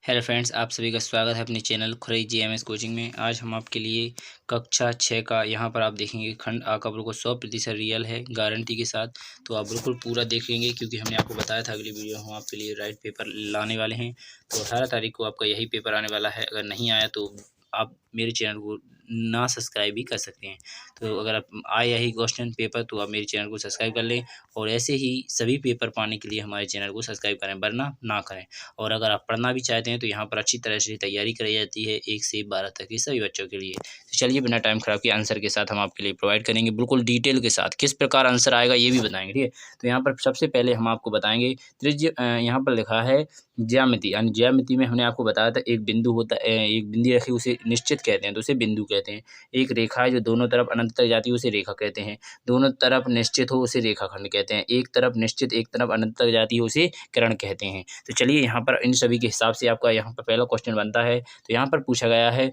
Hello friends, आप सभी का स्वागत है अपने चैनल खुरई जीएमएस कोचिंग में। आज हम आपके लिए कक्षा 6 का यहाँ पर आप देखेंगे खंड आ का बिल्कुल 100% रियल है गारंटी के साथ। तो आप बिल्कुल पूरा देख लेंगे क्योंकि हमने आपको बताया था अगली वीडियो हम आपके लिए राइट पेपर लाने वाले हैं। तो 18 तारीख को आपका यही पेपर आने वाला है। अगर नहीं आया तो आप मेरे चैनल को ना सब्सक्राइब भी कर सकते हैं। तो अगर आप आए यही क्वेश्चन पेपर तो आप मेरे चैनल को सब्सक्राइब कर लें और ऐसे ही सभी पेपर पाने के लिए हमारे चैनल को सब्सक्राइब करें, वरना ना करें। और अगर आप पढ़ना भी चाहते हैं तो यहाँ पर अच्छी तरह से तैयारी कराई जाती है 1 से 12 तक के सभी बच्चों के लिए। तो चलिए बिना टाइम खराब किए आंसर के साथ हम आपके लिए प्रोवाइड करेंगे, बिल्कुल डिटेल के साथ किस प्रकार आंसर आएगा ये भी बताएंगे। ठीक है, तो यहाँ पर सबसे पहले हम आपको बताएंगे त्रिज्य। यहाँ पर लिखा है ज्यामिति, यानी ज्यामिति में हमने आपको बताया था एक बिंदु होता है, एक बिंदु रखी उसे निश्चित कहते हैं तो उसे बिंदु कहते हैं। एक रेखा है जो दोनों तरफ अनंत तक जाती है उसे रेखा कहते हैं। दोनों तरफ निश्चित हो उसे रेखाखंड कहते हैं। एक तरफ निश्चित एक तरफ अनंत तक जाती है उसे किरण कहते हैं। तो चलिए यहाँ पर इन सभी के हिसाब से आपका यहाँ पर पहला क्वेश्चन बनता है। तो यहाँ पर पूछा गया है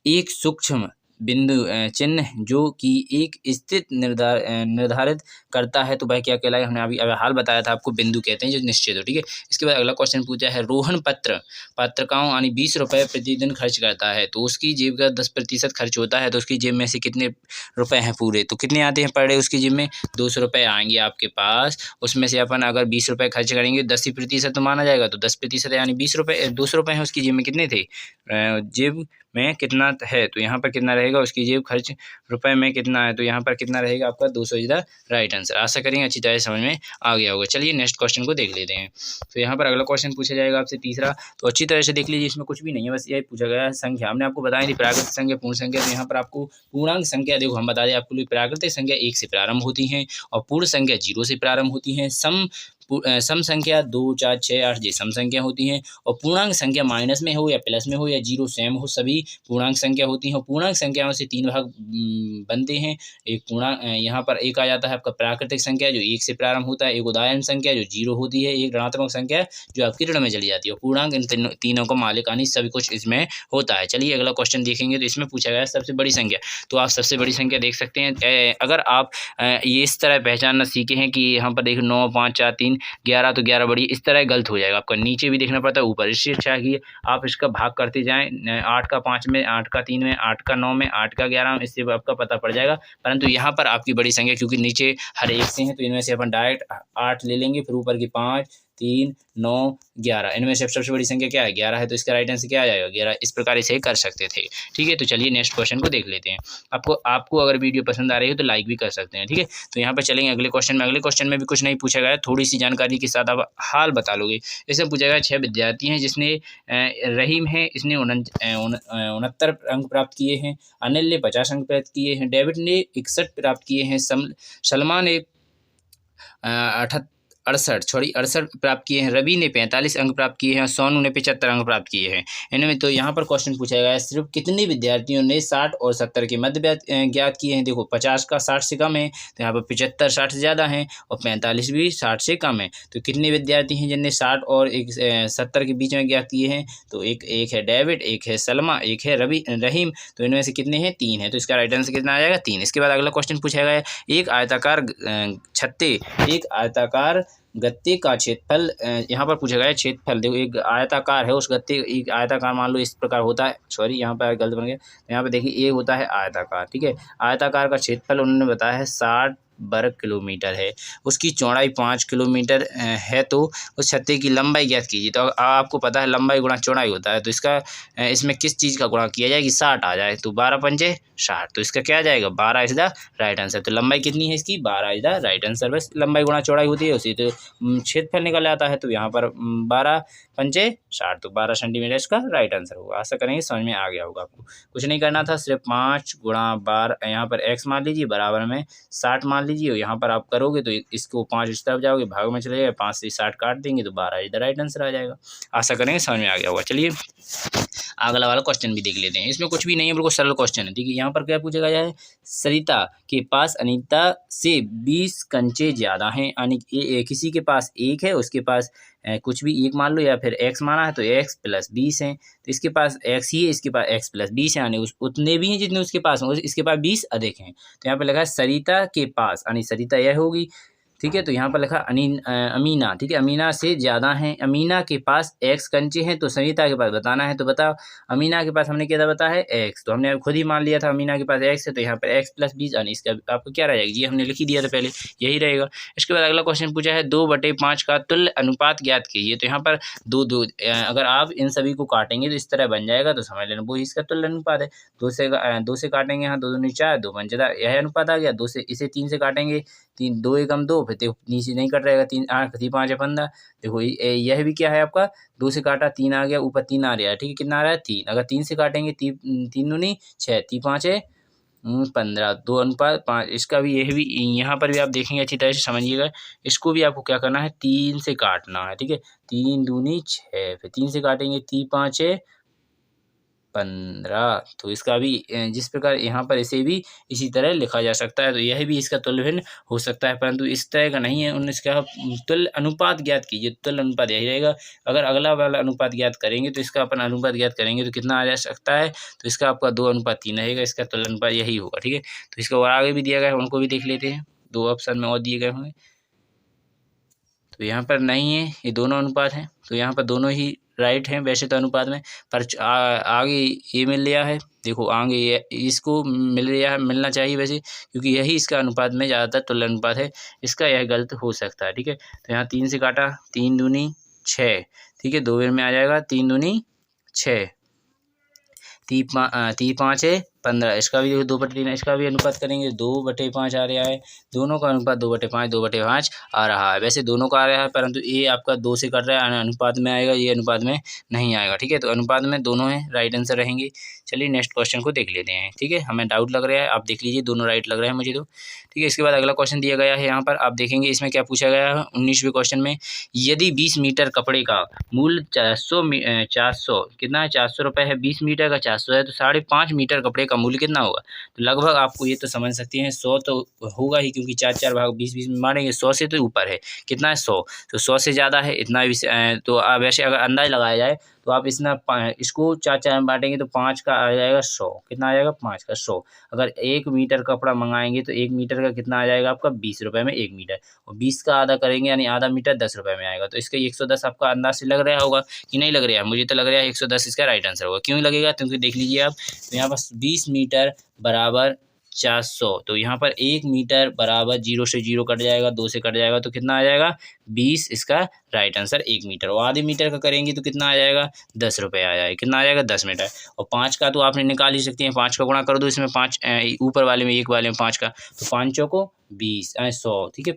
एक सूक्ष्म बिंदु चिन्ह जो कि एक स्थिति निर्धारित करता है तो वह क्या कहलाएगा। हमने अभी हाल बताया था आपको बिंदु कहते हैं जो निश्चित हो। ठीक है, इसके बाद अगला क्वेश्चन पूछा है रोहन पत्रिकाओं यानी 20 रुपये प्रतिदिन खर्च करता है तो उसकी जेब का 10% खर्च होता है तो उसकी जेब में से कितने रुपए हैं पूरे, तो कितने आते हैं पर डे उसकी जेब में 200 रुपये आएंगे आपके पास। उसमें से अपन अगर 20 रुपये खर्च करेंगे 10% तो माना जाएगा, तो 10% यानी 20 रुपये 200 रुपये हैं उसकी जेब में कितने थे, जेब में कितना है तो यहाँ पर कितना रहेगा उसकी जेब खर्च रुपए में कितना है तो यहाँ पर कितना रहेगा आपका 200 इज द राइट आंसर। आशा करेंगे अच्छी तरह समझ में आ गया होगा। चलिए नेक्स्ट क्वेश्चन को देख लेते हैं। तो यहाँ पर अगला क्वेश्चन पूछा जाएगा आपसे तीसरा, तो अच्छी तरह से देख लीजिए, इसमें कुछ भी नहीं है, बस यही पूछा गया है संख्या। हमने आपको बताया थी प्राकृतिक संख्या पूर्ण संख्या, तो यहाँ पर आपको पूर्णांक संख्या देखो हम बता दें आपको लिए प्राकृतिक संख्या 1 से प्रारंभ होती हैं और पूर्ण संख्या 0 से प्रारंभ होती हैं। सम संख्या 2 4 6 8 ये सम संख्या होती हैं और पूर्णांक संख्या माइनस में हो या प्लस में हो या जीरो सेम हो सभी पूर्णांक संख्या होती हैं। और पूर्णांक संख्याओं से 3 भाग बनते हैं। एक पूर्णांक यहाँ पर एक आ जाता है आपका प्राकृतिक संख्या जो 1 से प्रारंभ होता है, एक उदाहरण संख्या जो 0 होती है, एक ऋणात्मक संख्या जो आपकी ऋण में चली जाती है। और पूर्णांक इन तीनों का मालिकानी सभी कुछ इसमें होता है। चलिए अगला क्वेश्चन देखेंगे। तो इसमें पूछा गया है सबसे बड़ी संख्या, तो आप सबसे बड़ी संख्या देख सकते हैं। अगर आप ये इस तरह पहचानना सीखे हैं कि यहाँ पर देखो 9 5 4 3 11 तो 11 बड़ी, इस तरह गलत हो जाएगा आपका, नीचे भी देखना पड़ता है ऊपर। इससे अच्छा है कि आप इसका भाग करते जाएं 8 का 5 में, 8 का 3 में, 8 का 9 में, 8 का 11 में, इससे आपका पता पड़ जाएगा। परंतु यहाँ पर आपकी बड़ी संख्या क्योंकि नीचे हर एक से है तो इनमें से अपन डायरेक्ट 8 ले लेंगे, फिर ऊपर की 5 3 9 11, इनमें से सबसे बड़ी संख्या क्या है 11 है, तो इसका राइट आंसर क्या आ जाएगा 11। इस प्रकार इसे कर सकते थे। ठीक है, तो चलिए नेक्स्ट क्वेश्चन को देख लेते हैं। आपको अगर वीडियो पसंद आ रही है तो लाइक भी कर सकते हैं। ठीक है, तो यहाँ पर चलेंगे अगले क्वेश्चन में। अगले क्वेश्चन में भी कुछ नहीं पूछा गया है, थोड़ी सी जानकारी के साथ आप हाल बता लोगे। इसमें पूछा गया 6 विद्यार्थी हैं जिसने रहीम है इसने 69 अंक प्राप्त किए हैं, अनिल ने 50 अंक प्राप्त किए हैं, डेविड ने 61 प्राप्त किए हैं, सलमा ने 68 प्राप्त किए हैं, रवि ने 45 अंक प्राप्त किए हैं और सोनू ने 75 अंक प्राप्त किए हैं। इनमें तो यहाँ पर क्वेश्चन पूछा गया है सिर्फ कितने विद्यार्थियों ने 60 और 70 के मध्य ज्ञात किए हैं। देखो 50 का 60 से कम है तो यहाँ पर 75 60 से ज़्यादा है और 45 भी 60 से कम है। तो कितने विद्यार्थी हैं जिनने 60 और 70 के बीच में ज्ञात किए हैं, तो एक है डेविड, एक है सलमा, एक है रहीम। तो इनमें से कितने हैं 3 है, तो इसका राइट आंसर कितना आ जाएगा 3। इसके बाद अगला क्वेश्चन पूछा गया है एक आयताकार गत्ते का क्षेत्रफल, यहाँ पर पूछा गया है क्षेत्रफल। देखो एक आयताकार है, उस गत्ते एक आयताकार मान लो इस प्रकार होता है, सॉरी यहाँ पर गलत बन गया। तो यहाँ पे देखिए ये होता है आयताकार। ठीक है, आयताकार का क्षेत्रफल उन्होंने बताया है 60 वर्ग किलोमीटर है, उसकी चौड़ाई 5 किलोमीटर है, तो उस छत्ते की लंबाई ज्ञात कीजिए। तो आपको पता है लंबाई गुणा चौड़ाई होता है, तो इसमें किस चीज़ का गुणा किया जाए कि 60 आ जाए, तो 12 पंजे 60, तो इसका क्या आ जाएगा 12 इज द राइट आंसर। तो लंबाई कितनी है इसकी 12 इज द राइट आंसर। बस लंबाई गुणा चौड़ाई होती है उसी, तो क्षेत्रफल निकल आता है, तो यहाँ पर 12 पंजे 60, तो 12 सेंटीमीटर इसका राइट आंसर होगा। आशा करेंगे समझ में आ गया होगा। आपको कुछ नहीं करना था, सिर्फ 5 गुणा 12 यहाँ पर x मान लीजिए बराबर में 60 मान लीजिए, यहाँ पर आप करोगे तो इसको 5 इस तरफ जाओगे भाग में चले जाएगा, 5 से 60 काट देंगे तो 12 इज द राइट आंसर आ जाएगा। आशा करेंगे समझ में आ गया होगा। चलिए अगला वाला क्वेश्चन भी देख लेते हैं। इसमें कुछ भी नहीं है, बिल्कुल सरल क्वेश्चन है। देखिए यहाँ पर क्या पूछा गया है सरिता के पास अनीता से 20 कंचे ज़्यादा हैं, यानी किसी के पास 1 है, उसके पास कुछ भी 1 मान लो या फिर x माना है तो x प्लस 20 है, तो इसके पास x ही है, इसके पास x प्लस 20 है, यानी उतने भी हैं जितने उसके पास, इसके पास 20 अधिक हैं। तो यहाँ पे लगा है सरिता के पास, यानी सरिता यह होगी, ठीक है। तो यहाँ पर लिखा अमीना, ठीक है, अमीना से ज़्यादा है, अमीना के पास x कंचे हैं तो सविता के पास बताना है। तो बताओ अमीना के पास हमने क्या बता है x, तो हमने खुद ही मान लिया था अमीना के पास x है, तो यहाँ पर x + 20 यानी इसका आपको क्या रहेगा, ये हमने लिख ही दिया था पहले, यही रहेगा। इसके बाद अगला क्वेश्चन पूछा है 2/5 का तुल्य अनुपात ज्ञात कीजिए। तो यहाँ पर दो अगर आप इन सभी को काटेंगे तो इस तरह बन जाएगा, तो समझ लेना वो इसका तुल्य अनुपात है। 2 से काटेंगे, यहाँ 2 दूनी 4, 2 पंचेदा, यह अनुपात आ गया। 2 से इसे 3 से काटेंगे, 3 2 एकम 2, फिर देखो नीचे नहीं कट रहेगा, 3 8 3 5 15। देखो यह भी क्या है आपका 2 से काटा 3 आ गया, ऊपर 3 आ रहा है, ठीक है, कितना आ रहा है 3। अगर 3 से काटेंगे 3 दूनी 6, 3 5 15, 2 अनुपात 5। इसका भी यह भी यहाँ पर भी आप देखेंगे अच्छी तरह से समझिएगा, इसको भी आपको क्या करना है 3 से काटना है, ठीक है। 3 दूनी 6, फिर 3 से काटेंगे 3 5 15। तो इसका भी जिस प्रकार यहाँ पर इसे भी इसी तरह लिखा जा सकता है, तो यह भी इसका तुल्य भिन्न हो सकता है, परंतु इस तरह का नहीं है। उन्होंने इसका तुल्य अनुपात ज्ञात कीजिए, तुल्य अनुपात यही रहेगा। अगर अगला वाला अनुपात ज्ञात करेंगे तो इसका अपन अनुपात ज्ञात करेंगे तो कितना आ जा सकता है, तो इसका आपका 2:3 रहेगा, इसका तुल्य अनुपात यही होगा, ठीक है। तो इसका और आगे भी दिया गया है, उनको भी देख लेते हैं, 2 ऑप्शन में और दिए गए होंगे। तो यहाँ पर नहीं है, ये दोनों अनुपात हैं, तो यहाँ पर दोनों ही राइट हैं वैसे तो अनुपात में, पर आगे ये मिल लिया है, देखो आगे ये इसको मिल लिया है, मिलना चाहिए वैसे, क्योंकि यही इसका अनुपात में ज़्यादातर तुल्य अनुपात है, इसका यह गलत हो सकता है, ठीक है। तो यहाँ 3 से काटा, 3 दूनी 6, ठीक है, 2 बार में आ जाएगा, 3 दूनी 6, 3 5 15, इसका भी 2/3, इसका भी अनुपात करेंगे 2/5 आ रहा है, दोनों का अनुपात 2/5 2/5 आ रहा है। वैसे दोनों का आ रहा है, परंतु ये आपका 2 से कट रहा है, अनुपात में आएगा, ये अनुपात में नहीं आएगा, ठीक है। तो अनुपात में दोनों हैं, राइट आंसर रहेंगे। चलिए नेक्स्ट क्वेश्चन को देख लेते हैं, ठीक है, हमें डाउट लग रहा है, आप देख लीजिए, दोनों राइट लग रहे हैं मुझे तो, ठीक है। इसके बाद अगला क्वेश्चन दिया गया है, यहाँ पर आप देखेंगे इसमें क्या पूछा गया है 19वें क्वेश्चन में, यदि 20 मीटर कपड़े का मूल्य 400 कितना है, 400 रुपये है, 20 मीटर का 400 है, तो 5.5 मीटर कपड़े का मूल्य कितना होगा। तो लगभग आपको ये तो समझ सकते हैं 100 तो होगा ही, क्योंकि 4 भाग 20 में मारेंगे, 100 से तो ऊपर है, कितना है 100, तो 100 से ज़्यादा है इतना भी। तो वैसे अगर अंदाज लगाया जाए तो आप इसको 4 में बांटेंगे तो 5 का आ जाएगा 100, कितना आ जाएगा 5 का 100। अगर 1 मीटर कपड़ा मंगाएंगे तो 1 मीटर का कितना आ जाएगा आपका 20 रुपये में 1 मीटर, और 20 का आधा करेंगे यानी आधा मीटर 10 रुपये में आएगा। तो इसका 110 आपका अंदाज से लग रहा होगा कि नहीं लग रहा है, मुझे तो लग रहा है 110 इसका राइट आंसर होगा। क्यों लगेगा, क्योंकि देख लीजिए आप, तो यहाँ पर 20 मीटर बराबर 400, तो यहाँ पर 1 मीटर बराबर 0 से 0 कट जाएगा, 2 से कट जाएगा, तो कितना आ जाएगा 20, इसका राइट आंसर 1 मीटर। और आधे मीटर का करेंगे तो कितना आ जाएगा 10 रुपये आ जाएगा, कितना आ जाएगा 10 मीटर। और 5 का तो आपने निकाल ही सकते हैं, 5 का गुणा कर दो इसमें, 5 ऊपर वाले में 1 वाले में 5 का, तो 5 चौको 20 100, ठीक है,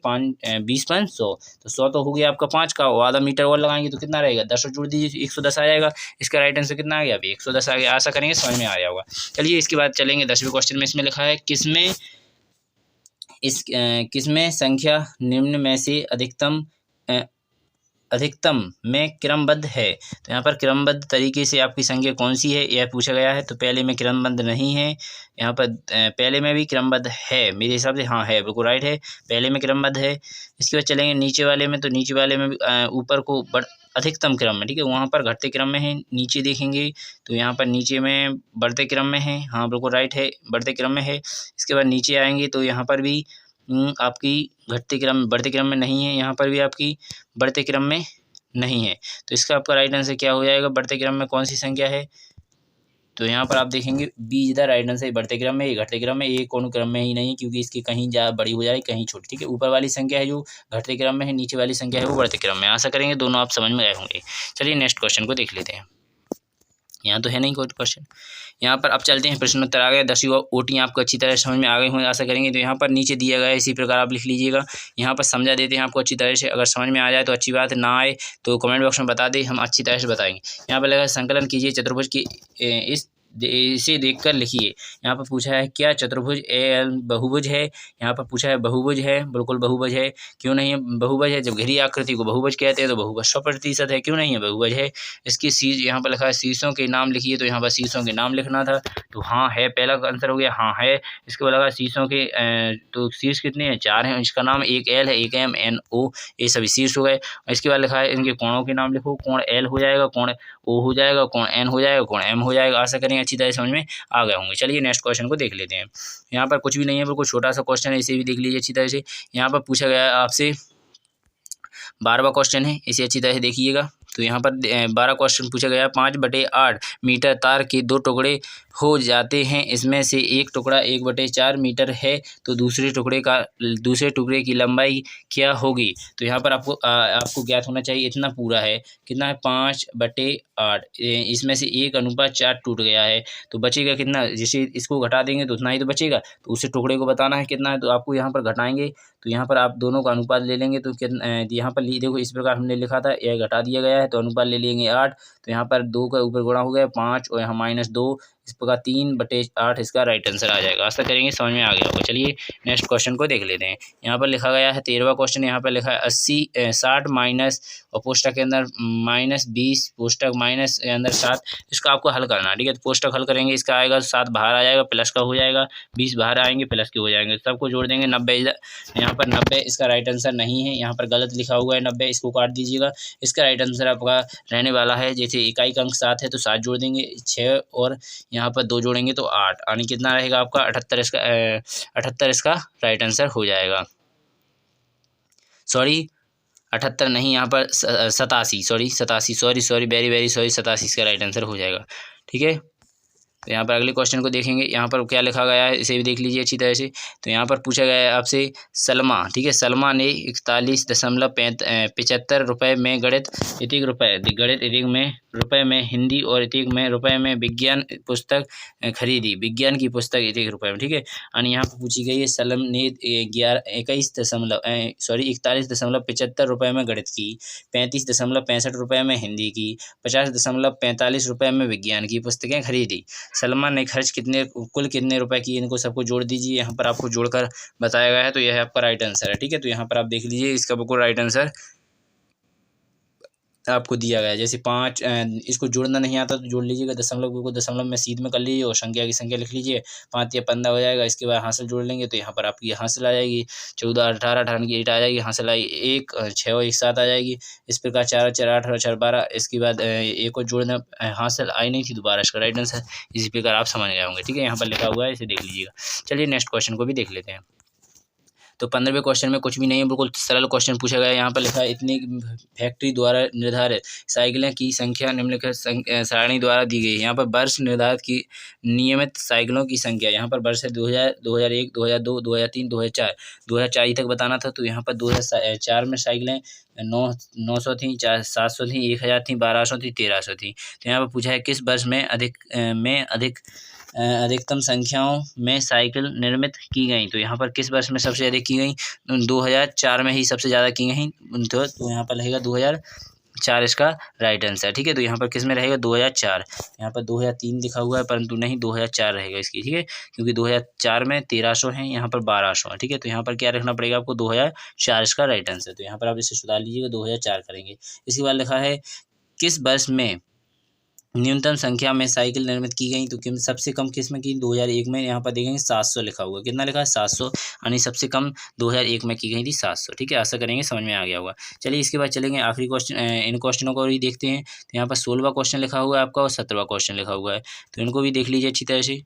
20 5 100, तो 100 तो हो गया आपका 5 का, और आधा मीटर और लगाएंगे तो कितना रहेगा 10 जोड़ दीजिए 110 आ जाएगा। इसका राइट आंसर कितना आ गया अभी 110 आ गया, आशा करेंगे समझ में आ रहा होगा। चलिए इसके बाद चलेंगे 10वें क्वेश्चन में, इसमें लिखा है किसमें संख्या निम्न में से अधिकतम में क्रमबद्ध है। तो यहाँ पर क्रमबद्ध तरीके से आपकी संख्या कौन सी है यह पूछा गया है। तो पहले में क्रमबद्ध नहीं है, यहाँ पर पहले में भी क्रमबद्ध है, मेरे हिसाब से हाँ है, बिल्कुल राइट है, पहले में क्रमबद्ध है। इसके बाद चलेंगे नीचे वाले में, तो नीचे वाले में ऊपर को अधिकतम क्रम में, ठीक है, वहाँ पर घटते क्रम में है। नीचे देखेंगे तो यहाँ पर नीचे में बढ़ते क्रम में है, हाँ बिल्कुल राइट है, बढ़ते क्रम में है। इसके बाद नीचे आएंगे तो यहाँ पर भी आपकी बढ़ते क्रम में नहीं है, यहाँ पर भी आपकी बढ़ते क्रम में नहीं है। तो इसका आपका राइट आंसर क्या हो जाएगा, बढ़ते क्रम में कौन सी संख्या है। तो यहाँ पर आप देखेंगे B is the right answer, बढ़ते क्रम में, ये घटते क्रम में, ये कौन क्रम में ही नहीं है, क्योंकि इसकी कहीं ज़्यादा बड़ी हो जाए कहीं छोटी, ठीक है। ऊपर वाली संख्या है जो घटते क्रम में है, नीचे वाली संख्या है वो बढ़ते क्रम में। आशा करेंगे दोनों आप समझ में आए होंगे। चलिए नेक्स्ट क्वेश्चन को देख लेते हैं, यहाँ तो है नहीं कोई क्वेश्चन। यहाँ पर अब चलते हैं प्रश्नोत्तर आ गया, 10वीं ओटी आपको अच्छी तरह समझ में आ गई होंगे आशा करेंगे। तो यहाँ पर नीचे दिया गया है, इसी प्रकार आप लिख लीजिएगा। यहाँ पर समझा देते हैं आपको अच्छी तरह से, अगर समझ में आ जाए तो अच्छी बात है, ना आए तो कमेंट बॉक्स में बता दें, हम अच्छी तरह से बताएंगे। यहाँ पर लगा संकलन कीजिए चतुर्भुज की, इसे देखकर लिखिए। यहाँ पर पूछा है क्या चतुर्भुज एल बहुभुज है, यहाँ पर पूछा है बहुभुज है, बिल्कुल बहुभुज है, क्यों नहीं है बहुभुज है, जब घिरी आकृति को बहुभुज कहते हैं तो बहुभुज 100% है, क्यों नहीं है बहुभुज है। इसकी शीर्ष यहाँ पर लिखा है शीर्षों के नाम लिखिए, तो यहाँ पर शीर्षों के नाम लिखना था, तो हाँ है, पहला आंसर हो गया हाँ है। इसके बाद लगा शीर्षों के तो शीर्ष कितने हैं 4 हैं, इसका नाम एक एल है, एक एम एन ओ, ये सभी शीर्ष हो गए। इसके बाद लिखा है इनके कोणों के नाम लिखो, कोण एल हो जाएगा, कोण ओ हो जाएगा, कोण एन हो जाएगा, कोण एम हो जाएगा। आशा करेंगे अच्छी तरह समझ में आ गए होंगे। चलिए नेक्स्ट क्वेश्चन को देख लेते हैं। यहाँ पर कुछ भी नहीं है, बिल्कुल छोटा सा क्वेश्चन है, इसे भी देख लीजिए अच्छी तरह से। यहाँ पर पूछा गया है आपसे 12वां क्वेश्चन है, इसे अच्छी तरह से देखिएगा। तो यहाँ पर 12 क्वेश्चन पूछा गया, 5/8 मीटर तार के 2 टुकड़े हो जाते हैं, इसमें से एक टुकड़ा 1/4 मीटर है, तो दूसरे टुकड़े की लंबाई क्या होगी। तो यहाँ पर आपको ज्ञात होना चाहिए, इतना पूरा है, कितना है 5/8, इसमें से 1/4 टूट गया है, तो बचेगा कितना, जैसे इसको घटा देंगे तो उतना ही तो बचेगा, तो उसे टुकड़े को बताना है कितना है, तो आपको यहाँ पर घटाएंगे, तो यहाँ पर आप दोनों का अनुपात ले लेंगे, तो कितना यहाँ पर देखो इस प्रकार हमने लिखा था, यह घटा दिया गया है, तो अनुपात ले लेंगे 8, तो यहाँ पर 2 का ऊपर गुणा हो गया 5 और यहाँ -2, इस प्रकार 3/8 इसका राइट आंसर आ जाएगा। आशा करेंगे समझ में आ गया होगा। चलिए नेक्स्ट क्वेश्चन को देख लेते हैं। यहाँ पर लिखा गया है 13वां क्वेश्चन, यहाँ पर लिखा है 60 माइनस और पोस्टक के अंदर -20, पोस्टक माइनस के अंदर 7, इसका आपको हल करना है, ठीक है। तो पोस्टक हल करेंगे, इसका आएगा 7 बाहर आ जाएगा, प्लस का हो जाएगा, 20 बाहर आएंगे, प्लस के हो जाएंगे, सबको जोड़ देंगे 90। यहाँ पर 90 इसका राइट आंसर नहीं है, यहाँ पर गलत लिखा हुआ है 90, इसको काट दीजिएगा। इसका राइट आंसर आपका रहने वाला है, जैसे इकाई का अंक 7 है तो 7 जोड़ देंगे, 6 और यहाँ पर 2 जोड़ेंगे तो 8, यानी कितना रहेगा आपका 78 इसका राइट आंसर हो जाएगा। सॉरी 78 नहीं, यहाँ पर 87 सॉरी वेरी सॉरी, 87 इसका राइट आंसर हो जाएगा, ठीक है। तो यहाँ पर अगले क्वेश्चन को देखेंगे, यहाँ पर क्या लिखा गया है इसे भी देख लीजिए अच्छी तरह से। तो यहाँ पर पूछा गया है आपसे सलमा, ठीक है, सलमा ने 41.75 रुपये में गणित इतिक में रुपये में हिंदी और इतिक में रुपये में विज्ञान पुस्तक खरीदी, विज्ञान की पुस्तक इतिक रुपये में, ठीक है। यानी यहाँ पर पूछी गई है सलम ने 41.75 रुपये में गणित की, 35.65 रुपये में हिंदी की, 50.45 रुपये में विज्ञान की पुस्तकें खरीदी। सलमान ने खर्च कुल कितने रुपए की, इनको सबको जोड़ दीजिए, यहाँ पर आपको जोड़कर बताया गया है, तो यह आपका राइट आंसर है, ठीक है। तो यहाँ पर आप देख लीजिए, इसका बिल्कुल राइट आंसर आपको दिया गया है। जैसे 5, इसको जोड़ना नहीं आता तो जोड़ लीजिएगा, दशमलव को दशमलव में सीध में कर लीजिए और संख्या की संख्या लिख लीजिए, 5 या 15 हो जाएगा। इसके बाद हासिल जोड़ लेंगे तो यहाँ पर आपकी हासिल आ जाएगी 14, 18, 18 की 8 आ जाएगी, हासिल आई 1, 6 और 1 7 आ जाएगी। इस प्रकार 4 4 8 और 4 12, इसके बाद एक और जोड़ना हासिल आई नहीं थी, दोबारा इसका राइट आंसर। इसी प्रकार आप समझ गए होंगे, ठीक है। यहाँ पर लिखा हुआ है, इसे देख लीजिएगा। चलिए नेक्स्ट क्वेश्चन को भी देख लेते हैं। तो 15वें क्वेश्चन में कुछ भी नहीं है, बिल्कुल सरल क्वेश्चन पूछा गया है। यहाँ पर लिखा है इतनी फैक्ट्री द्वारा निर्धारित साइकिलें की संख्या निम्नलिखित सारणी द्वारा दी गई है। यहाँ पर वर्ष निर्धारित की नियमित साइकिलों की संख्या, यहाँ पर वर्ष है 2000, 2001, 2002, 2003, 2004, 2004 तक बताना था। तो यहाँ पर 2004 में साइकिलें 900 थी, 700 थी, 1000 थी, 1200 थी, 1300 थी। तो यहाँ पर पूछा है किस वर्ष में अधिकतम संख्याओं में साइकिल निर्मित की गई। तो यहाँ पर किस वर्ष में सबसे अधिक की गई, 2004 में ही सबसे ज़्यादा की गई, तो यहाँ पर रहेगा 2004 इसका राइट आंसर, ठीक है। तो यहाँ पर किस में रहेगा 2004, यहाँ पर 2003 लिखा हुआ है परंतु नहीं 2004 रहेगा इसकी, ठीक है, क्योंकि 2004 में 1300 है, यहाँ पर 1200 है, ठीक है। तो यहाँ पर क्या रखना पड़ेगा आपको 2004 इसका राइट आंसर। तो यहाँ पर आप इसे सुधार लीजिएगा, 2004 करेंगे। इसके बाद लिखा है किस वर्ष में न्यूनतम संख्या में साइकिल निर्मित की गई। तो सबसे कम किस में की, 2001 में। यहाँ पर देखेंगे 700 लिखा हुआ, कितना लिखा है 700, यानी सबसे कम 2001 में की गई थी 700, ठीक है। आशा करेंगे समझ में आ गया होगा। चलिए इसके बाद चलेंगे आखिरी क्वेश्चन, इन क्वेश्चनों को भी देखते हैं। तो यहाँ पर 16वां क्वेश्चन लिखा हुआ है आपका और 17वां क्वेश्चन लिखा हुआ है, तो इनको भी देख लीजिए अच्छी तरह से।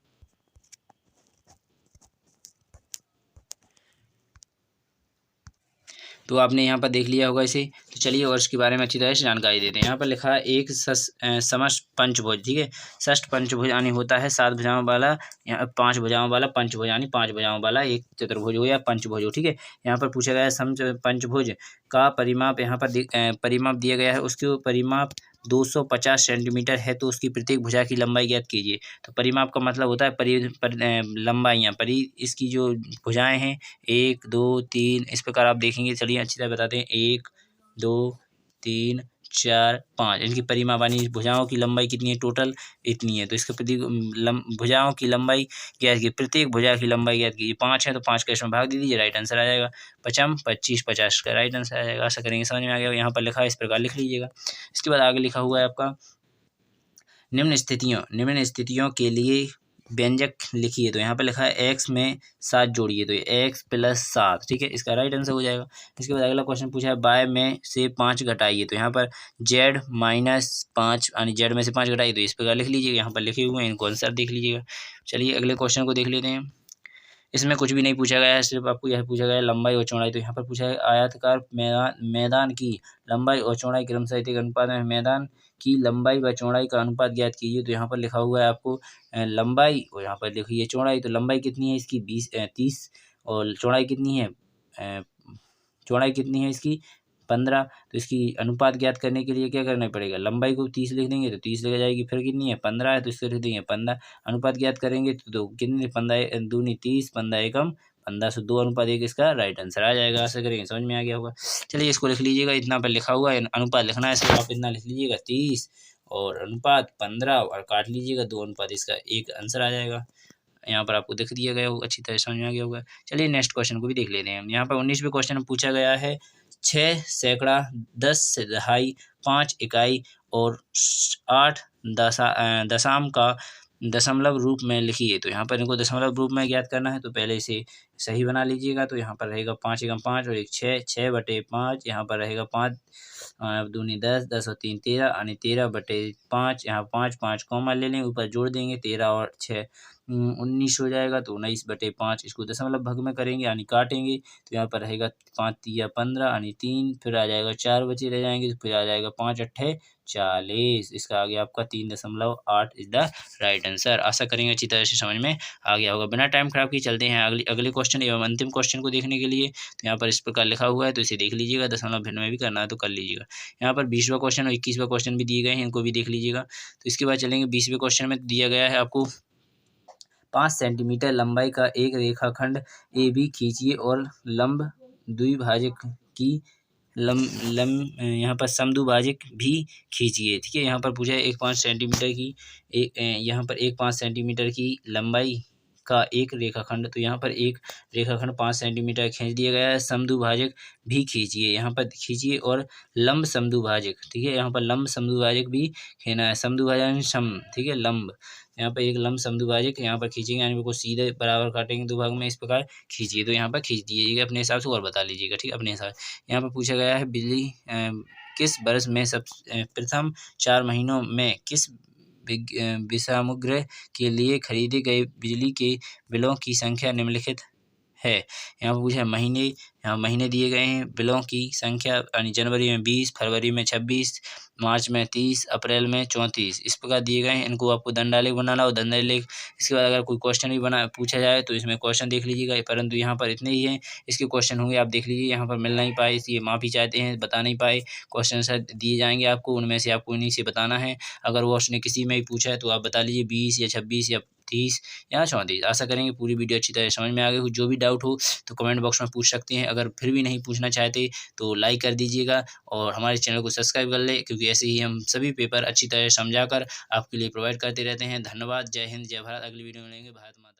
तो आपने यहाँ पर देख लिया होगा इसे। तो चलिए और इसके बारे में अच्छी तरह से जानकारी देते हैं। यहाँ पर लिखा है एक समष्ट पंचभुज, ठीक है, षष्ठ पंचभुज यानी होता है 7 भुजाओं वाला, यहाँ 5 भुजाओं वाला पंचभुज यानी 5 भुजाओं वाला एक चतुर्भुज हो या पंचभुज हो, ठीक है। यहाँ पर पूछा गया है सम पंचभुज का परिमाप, यहाँ पर परिमाप दिया गया है, उसके परिमाप 250 सेंटीमीटर है, तो उसकी प्रत्येक भुजा की लंबाई ज्ञात कीजिए। तो परिमाप का मतलब होता है लंबाइयाँ, इसकी जो भुजाएं हैं 1 2 3, इस प्रकार आप देखेंगे। चलिए अच्छी तरह बताते हैं, 1 2 3 4 5, इनकी परिमाप यानी भुजाओं की लंबाई कितनी है, टोटल इतनी है। तो इसके प्रत्येक भुजाओं की लंबाई ज्ञात कीजिए, प्रत्येक भुजा की लंबाई ज्ञात कीजिए। 5 है तो 5 का इसमें भाग दे दीजिए, राइट आंसर आ जाएगा। 5 25 50 का राइट आंसर आ जाएगा। आशा करेंगे समझ में आ गया। यहाँ पर लिखा है, इस प्रकार लिख लीजिएगा। इसके बाद आगे लिखा हुआ है आपका निम्न स्थितियों के लिए व्यंजक लिखिए। तो यहाँ पर लिखा है x में 7 जोड़िए, तो x + 7, ठीक है, इसका राइट आंसर हो जाएगा। इसके बाद अगला क्वेश्चन पूछा है y में से 5 घटाइए। तो यहाँ पर z - 5 यानी z में से 5 घटाइए, तो इस प्रकार लिख लीजिएगा। यहाँ पर लिखे हुए हैं, इनको आंसर देख लीजिएगा। चलिए अगले क्वेश्चन को देख लेते हैं। इसमें कुछ भी नहीं पूछा गया है, सिर्फ आपको यह पूछा गया है लंबाई और चौड़ाई। तो यहाँ पर पूछा है आयताकार मैदान की लंबाई और चौड़ाई क्रमशः एक अनुपात में मैदान की लंबाई व चौड़ाई का अनुपात ज्ञात कीजिए। तो यहाँ पर लिखा हुआ है आपको लंबाई, और यहाँ पर लिखिए चौड़ाई। तो लंबाई कितनी है इसकी 30, और चौड़ाई कितनी है इसकी 15। तो इसकी अनुपात ज्ञात करने के लिए क्या करना पड़ेगा, लंबाई को 30 लिख देंगे तो 30 लग जाएगी, फिर कितनी है 15 है तो इसको लिख देंगे 15। अनुपात ज्ञात करेंगे तो कितनी 15 दूनी 30, 15 एकम 15, से 2:1 इसका राइट आंसर आ जाएगा। आशा करेंगे समझ में आ गया होगा। चलिए इसको लिख लीजिएगा, इतना पर लिखा हुआ है, अनुपात लिखना है इसको, आप इतना लिख लीजिएगा 30 और अनुपात 15 और काट लीजिएगा 2:1, इसका एक आंसर आ जाएगा। यहाँ पर आपको दिख दिया गया होगा, अच्छी तरह समझ में आ गया होगा। चलिए नेक्स्ट क्वेश्चन को भी देख लेते हैं हम। यहाँ पर 19वें क्वेश्चन में पूछा गया है 6 सैकड़ा 10 से दहाई 5 इकाई और 8 दशम का दशमलव रूप में लिखिए। तो यहाँ पर इनको दशमलव रूप में ज्ञात करना है, तो पहले इसे सही बना लीजिएगा। तो यहाँ पर रहेगा 5 एकम 5 और एक 6/5, यहाँ पर रहेगा 5 दूनी 10, 10 और 3 13 यानी 13/5। यहाँ 5 5 कॉमा ले लें, ऊपर जोड़ देंगे 13 और 6 19 हो जाएगा। तो 19/5 इसको दशमलव भाग में करेंगे यानी काटेंगे, तो यहाँ पर रहेगा 5 तिया 15 यानी 3, फिर आ जाएगा 4 बचे रह जाएंगे, तो फिर आ जाएगा 5 8 40। इसका आ गया आपका 3.8 इज द राइट आंसर। आशा करेंगे अच्छी तरह से समझ में आ गया होगा। बिना टाइम खराब किए चलते हैं अगले क्वेश्चन एवं अंतिम क्वेश्चन को देखने के लिए। तो यहाँ पर इस प्रकार लिखा हुआ है, तो इसे देख लीजिएगा, दशमलव भिन्न में भी करना है तो कर लीजिएगा। यहाँ पर 20वां क्वेश्चन और 21वां क्वेश्चन भी दिए गए हैं, इनको भी देख लीजिएगा। तो इसके बाद चलेंगे 20वें क्वेश्चन में दिया गया है आपको 5 सेंटीमीटर लंबाई का एक रेखाखंड AB खींचिए और लंब द्विभाजक की यहाँ पर समद्विभाजक भी खींचिए। ठीक है, यहाँ पर पूछा है 5 सेंटीमीटर की यहाँ पर 5 सेंटीमीटर की लंबाई का एक रेखाखंड। तो यहाँ पर एक रेखाखंड 5 सेंटीमीटर खींच दिया गया है, समद्विभाजक भी खींचिए। यहाँ पर खींचिए और लंब समद्विभाजक, ठीक है, यहाँ पर लंब समद्विभाजक भी खींचना है, समद्विभाजक सम, ठीक है, लंब। यहाँ पर एक लंब समद्विभाजक यहाँ पर खींचेंगे, यानी को सीधे बराबर काटेंगे दो भाग में, इस प्रकार खींचिए। तो यहाँ पर खींच दीजिएगा अपने हिसाब से और बता लीजिएगा, ठीक है, अपने हिसाब। यहाँ पर पूछा गया है बिजली किस वर्ष में प्रथम 4 महीनों में किस विषमग्रह के लिए खरीदे गए बिजली के बिलों की संख्या निम्नलिखित है। यहाँ पर पूछा है महीने, यहाँ महीने दिए गए हैं, बिलों की संख्या यानी जनवरी में 20, फरवरी में 26, मार्च में 30, अप्रैल में 34, इस प्रकार दिए गए हैं। इनको आपको दंडालेख बनाना हो, दंडालेख। इसके बाद अगर कोई क्वेश्चन भी पूछा जाए तो इसमें क्वेश्चन देख लीजिएगा, परंतु यहाँ पर इतने ही हैं। इसके क्वेश्चन होंगे, आप देख लीजिए, यहाँ पर मिल नहीं पाए इसलिए माफ़ी चाहते हैं, बता नहीं पाए। क्वेश्चन सर दिए जाएंगे आपको, उनमें से आपको इन्हीं से बताना है। अगर वो उसने किसी में ही पूछा है तो आप बता लीजिए 20 या 26 या 30 या 34। आशा करेंगे पूरी वीडियो अच्छी तरह समझ में आ गई हो। जो भी डाउट हो तो कमेंट बॉक्स में पूछ सकते हैं। अगर फिर भी नहीं पूछना चाहते तो लाइक कर दीजिएगा और हमारे चैनल को सब्सक्राइब कर ले, क्योंकि ऐसे ही हम सभी पेपर अच्छी तरह समझाकर आपके लिए प्रोवाइड करते रहते हैं। धन्यवाद। जय हिंद, जय भारत। अगली वीडियो में मिलेंगे। भारत माता।